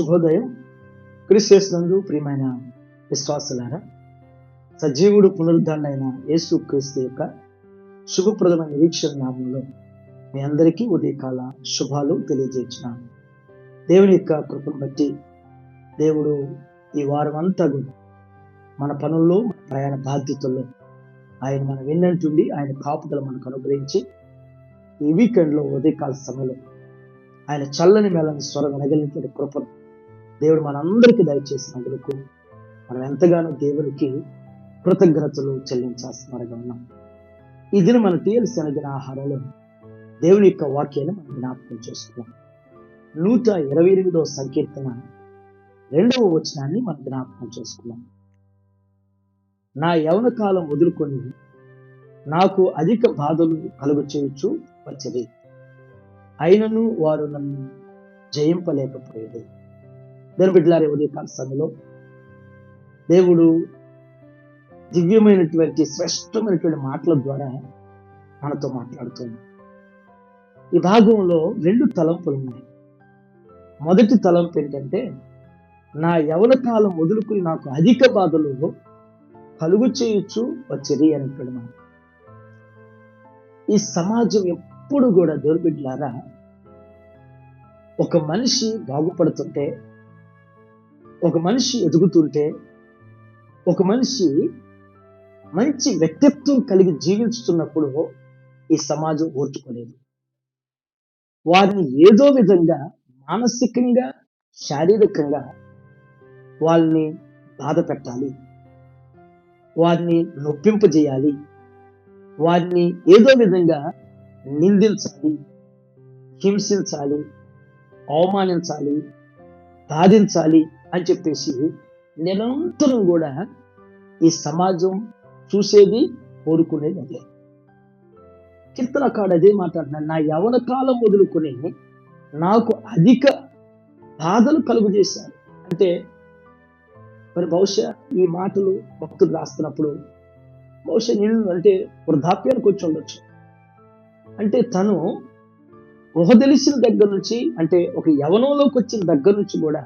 శుభోదయం. క్రీస్తునందు ప్రియమైన విశ్వాసులారా, సజీవుడు పునరుద్ధారుడైన యేసు క్రీస్తు యొక్క శుభప్రదమైన నిరీక్షణ నామంలో మీ అందరికీ ఉదయకాల శుభాలు తెలియజేస్తున్నాను. దేవుని యొక్క కృపను బట్టి దేవుడు ఈ వారం అంతా కూడా మన పనుల్లో, ప్రయాణ బాధ్యతల్లో ఆయన మన వెన్నంటుండి ఆయన కాపుదల మనకు అనుగ్రహించి ఈ వీకెండ్లో ఉదయకాల సమయంలో ఆయన చల్లని మేళని స్వరం వినగలిగిన కృపను దేవుడు మనందరికీ దయచేసినందుకు మనం ఎంతగానో దేవునికి కృతజ్ఞతలు చెల్లించాల్సినగా ఉన్నాం. ఈ దినం మన టీఎల్సీ అనే దిన ఆహారంలో దేవుని యొక్క వాక్యాన్ని మనం జ్ఞాపకం చేసుకున్నాం. 128వ సంకీర్తన 2వ వచనాన్ని మనం జ్ఞాపకం చేసుకున్నాం. నా యవన కాలం వదులుకొని నాకు అధిక బాధలు కలుగు చేయొచ్చు వచ్చేది, అయినను వారు నన్ను జయింపలేకపోయేది. దాని బిడ్డలారే, ఉదయకాల సమయంలో దేవుడు దివ్యమైనటువంటి శ్రేష్టమైనటువంటి మాటల ద్వారా మనతో మాట్లాడుతున్నాడు. ఈ భాగంలో 2 తలంపులు ఉన్నాయి. మొదటి తలంపు ఏంటంటే, నా యవన కాలం వదులుకుని నాకు అధిక బాధలు కలుగు చేయొచ్చు వచ్చేది అనేటువంటి మాట. ఈ సమాజం ఎప్పుడు కూడా దేవుని బిడ్డలారా, ఒక మనిషి బాగుపడుతుంటే, ఒక మనిషి ఎదుగుతుంటే, ఒక మనిషి మంచి వ్యక్తిత్వం కలిగి జీవించుతున్నప్పుడు ఈ సమాజం ఓర్చుకోలేదు. వారిని ఏదో విధంగా మానసికంగా, శారీరకంగా వాళ్ళని బాధ పెట్టాలి, వారిని నొప్పింపజేయాలి, వారిని ఏదో విధంగా నిందించాలి, హింసించాలి, అవమానించాలి, బాధించాలి అని చెప్పేసి నిరంతరం కూడా ఈ సమాజం చూసేది, కోరుకునేది అదే. కీర్తనకారుడు అదే మాట్లాడుతున్నాడు. నా యవన కాలం వదులుకుని నాకు అధిక బాధలు కలుగు చేశారు అంటే, మరి బహుశా ఈ మాటలు భక్తులు రాస్తున్నప్పుడు బహుశా నేను అంటే వృద్ధాప్యానికి వచ్చి ఉండొచ్చు. అంటే తను ఊహ తెలిసిన దగ్గర నుంచి, అంటే ఒక యవనంలోకి వచ్చిన దగ్గర నుంచి కూడా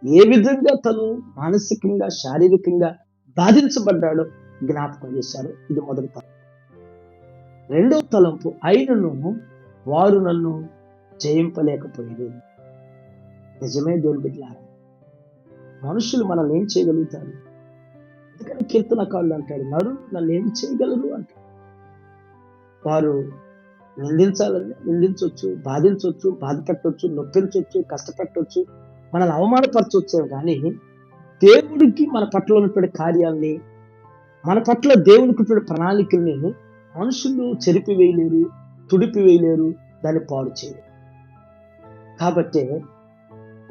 ఏ విధంగా తను మానసికంగా, శారీరకంగా బాధించబడ్డాడో జ్ఞాపకం చేశాడు. ఇది మొదటి తలంపు. 2వ తలంపు, అయినను వారు నన్ను జయింపలేకపోయేది. నిజమే దేవుని బిడ్డలారా, మనుషులు మనల్ని ఏం చేయగలుగుతారు? అందుకని కీర్తనకారుడు అంటాడు, నన్ను ఏం చేయగలరు అంటాడు. వారు నిందించాలని నిందించవచ్చు, బాధించవచ్చు, బాధ పెట్టవచ్చు, నొప్పించవచ్చు, కష్టపెట్టవచ్చు, మనల్ని అవమానపరచవచ్చు. కానీ దేవుడికి మన పట్ల ఉన్నటువంటి కార్యాలని, మన పట్ల దేవునికి ఉన్నటువంటి ప్రణాళికల్ని మనుషులు చెరిపివేయలేరు, తుడిపివేయలేరు, దాన్ని పాడు చేయలేరు. కాబట్టి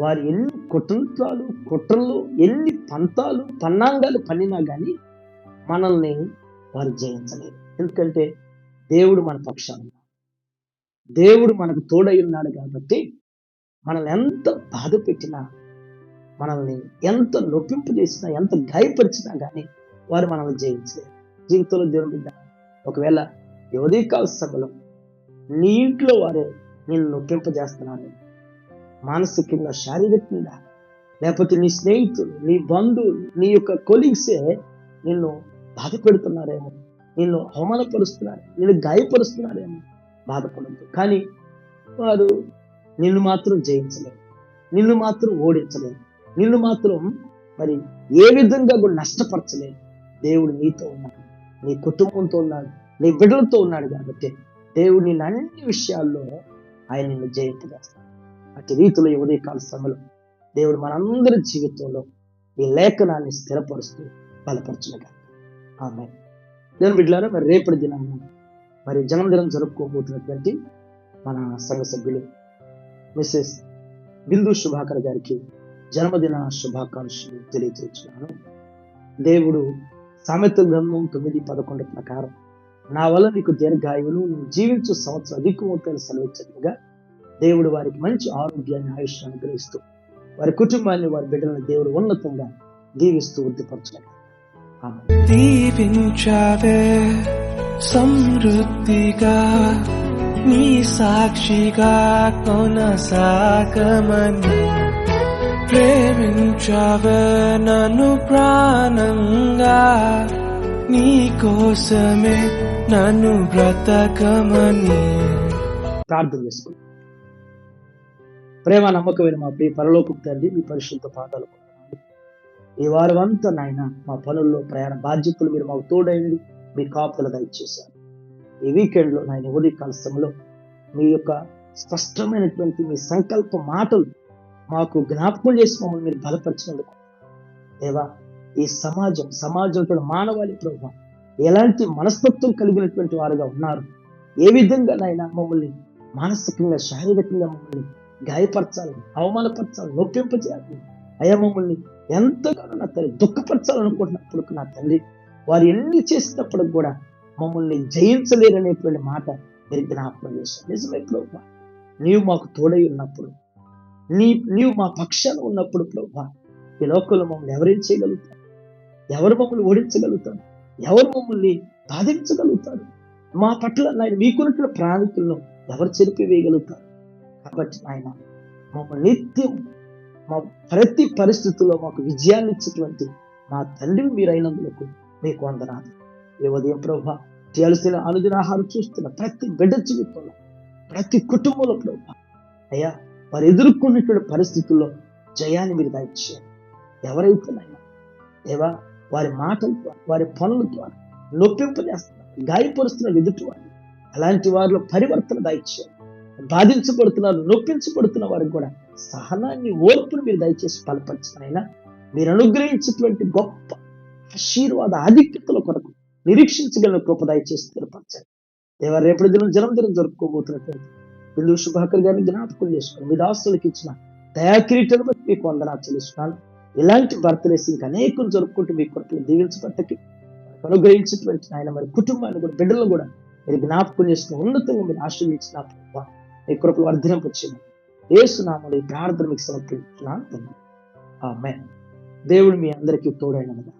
వారు ఎన్ని కుట్రలు, ఎన్ని పంతాలు, పన్నాంగాలు పన్నినా కానీ మనల్ని వారు జయించలేరు. ఎందుకంటే దేవుడు మన పక్షాన, దేవుడు మనకు తోడై ఉన్నాడు. కాబట్టి మనల్ని ఎంత బాధ పెట్టినా, మనల్ని ఎంత నొప్పింపు చేసినా, ఎంత గాయపరిచినా కానీ వారు మనల్ని జయించలేరు. జీవితంలో దేవుని బిడ్డ, ఒకవేళ ఉదయకాల సభలో నీ ఇంట్లో వారే నేను నొప్పింపజేస్తున్నాను, మానసికంగా, శారీరకంగా, లేకపోతే నీ స్నేహితులు, నీ బంధువులు, నీ యొక్క కొలీగ్సే నిన్ను బాధ పెడుతున్నారేమో, నిన్ను అవమానపరుస్తున్నారు, నిన్ను గాయపరుస్తున్నారేమో, బాధపడద్దు. కానీ వారు నిన్ను మాత్రం జయించలేరు, నిన్ను మాత్రం ఓడించలేరు, నిన్ను మాత్రం మరి ఏ విధంగా కూడా నష్టపరచలేరు. దేవుడు నీతో ఉన్నాడు, నీ కుటుంబంతో ఉన్నాడు, నీ బిడ్డలతో ఉన్నాడు. కాబట్టి దేవుడు నిన్ను అన్ని విషయాల్లో ఆయన నిన్ను జయింపజేస్తాడు. అటు రీతిలో ఈ ఉదయకాల సమయంలో దేవుడు మనందరి జీవితంలో ఈ లేఖనాన్ని స్థిరపరుస్తూ బలపరచునుగా. ఆమేన్. దేవుని బిడ్డలారా, మరి రేపటి దినాన మరి జన్మదినం జరుపుకోబోతున్నటువంటి మన సంఘ సభ్యులు మిసెస్ బిందు శుభాకర్ గారికి జన్మదిన శుభాకాంక్షలు తెలియజేస్తున్నాను. దేవుడు సామెతల గ్రంథం 9:11 ప్రకారం, నా వల్ల నీకు దీర్ఘాయువును, నువ్వు జీవించు సంవత్సరం అధికమవుతాయని సెలవిచ్చినట్టుగా దేవుడు వారికి మంచి ఆరోగ్యాన్ని, ఆయుష్ అనుగ్రహిస్తూ వారి కుటుంబాన్ని, వారి బిడ్డలను దేవుడు ఉన్నతంగా దీవిస్తూ వృద్ధిపరచును. దీవించావే సమృద్ధిగా, నీ సాక్షిగా కొనసాగమని ప్రేమించావే నన్ను ప్రాణంగా, నీ కోసమే నన్ను బ్రతకమని. ప్రార్థన చేసుకుంటాం. ప్రేమ నమ్మకమైన మా ప్రియ పరలోకపు తండ్రి, మీ పరిశుద్ధ పాదాలు పొందనాలు. ఈ వారం అంతా నాయన మా పనుల్లో ప్రయాణ బాధ్యతలు మీరు మాకు తోడైంది, మీ కాపుదల దయచేశారు. ఈ వీకెండ్లో నాయన ఉదయకాల సమయంలో మీ యొక్క స్పష్టమైనటువంటి మీ సంకల్ప మాటలు మాకు జ్ఞాపకం చేసి మమ్మల్ని మీరు బలపరిచినందుకు దేవా, ఈ సమాజంలో మానవాళి ప్రభావం ఎలాంటి మనస్తత్వం కలిగినటువంటి వారుగా ఉన్నారు, ఏ విధంగా నాయన మమ్మల్ని మానసికంగా శారీరకంగా మమ్మల్ని గాయపరచాలని, అవమానపరచాలని, నొప్పింపజేయాలని, అయ్యా మమ్మల్ని ఎంతగానో నా తండ్రి దుఃఖపరచాలనుకుంటున్నప్పుడు నా తండ్రి వారు ఎన్ని చేసినప్పుడు కూడా మమ్మల్ని జయించలేరనేటువంటి మాట మీరు జ్ఞాపకం చేశారు. నిజమే ప్రభా, నీవు మాకు తోడై ఉన్నప్పుడు, నీవు మా పక్షాన ఉన్నప్పుడు ప్రభా, ఈ లోకంలో మమ్మల్ని ఎవరేం చేయగలుగుతారు? ఎవరు మమ్మల్ని ఓడించగలుగుతారు? ఎవరు మమ్మల్ని బాధించగలుగుతారు? మా పట్ల నాయన మీకున్నటువంటి ప్రణాళికలను ఎవరు చెరిపివేయగలుగుతారు? కాబట్టి ఆయన మమ్మల్ని నిత్యం మా ప్రతి పరిస్థితుల్లో మాకు విజయాన్ని ఇచ్చేటువంటి మా తండ్రి మీరైనందుకు మీకు వందనాలు. ఈ ఉదయం ప్రభా, చేయాల్సిన అనుదిన ఆహారం చూస్తున్న ప్రతి బిడ్డ జీవితంలో, ప్రతి కుటుంబంలో ప్రభా, అయ్యా వారు ఎదుర్కొన్నటువంటి పరిస్థితుల్లో జయాన్ని మీరు దయచేయాలి. ఎవరైతే నాయన దేవా వారి మాటల ద్వారా, వారి పనుల ద్వారా నొప్పింపజేస్తున్నారు, గాయపరుస్తున్నారు ఎదుటి వారిని, అలాంటి వారిలో పరివర్తన దయచేయాలి. బాధించబడుతున్నారు, నొప్పించబడుతున్న వారికి కూడా సహనాన్ని, ఓర్పును మీరు దయచేసి బలపరచిన మీరు అనుగ్రహించినటువంటి గొప్ప ఆశీర్వాద ఆధిక్యతల కొరకు నిరీక్షించగలిగిన కృప దయచేసి స్థిరపరచండి. దేవా, రేపటి దినం జన్మదినం జరుపుకోబోతున్నటువంటి బిందు శుభాకర్ గారిని జ్ఞాపకం చేసుకుని మీ దాసులకు ఇచ్చిన దయాకిరీటను బట్టి మీకు వందనాలు చెల్లిస్తున్నాను. ఇలాంటి బర్త్డేస్ ఇంకా అనేకలు జరుపుకుంటూ మీ కొరకు దీవించబట్టకి అనుగ్రహించినటువంటి ఆయన మరి కుటుంబాన్ని కూడా, బిడ్డలను కూడా మీరు జ్ఞాపకం చేసుకుని ఉన్నతంగా మీరు ఆశీర్వదించిన మీ కృపలు వర్ధనింపొచ్చింది. యేసు నామములో ఈ ప్రార్థన మీకు సమర్పిస్తున్నాను. ఆమేన్. దేవుడు మీ అందరికీ తోడైనగా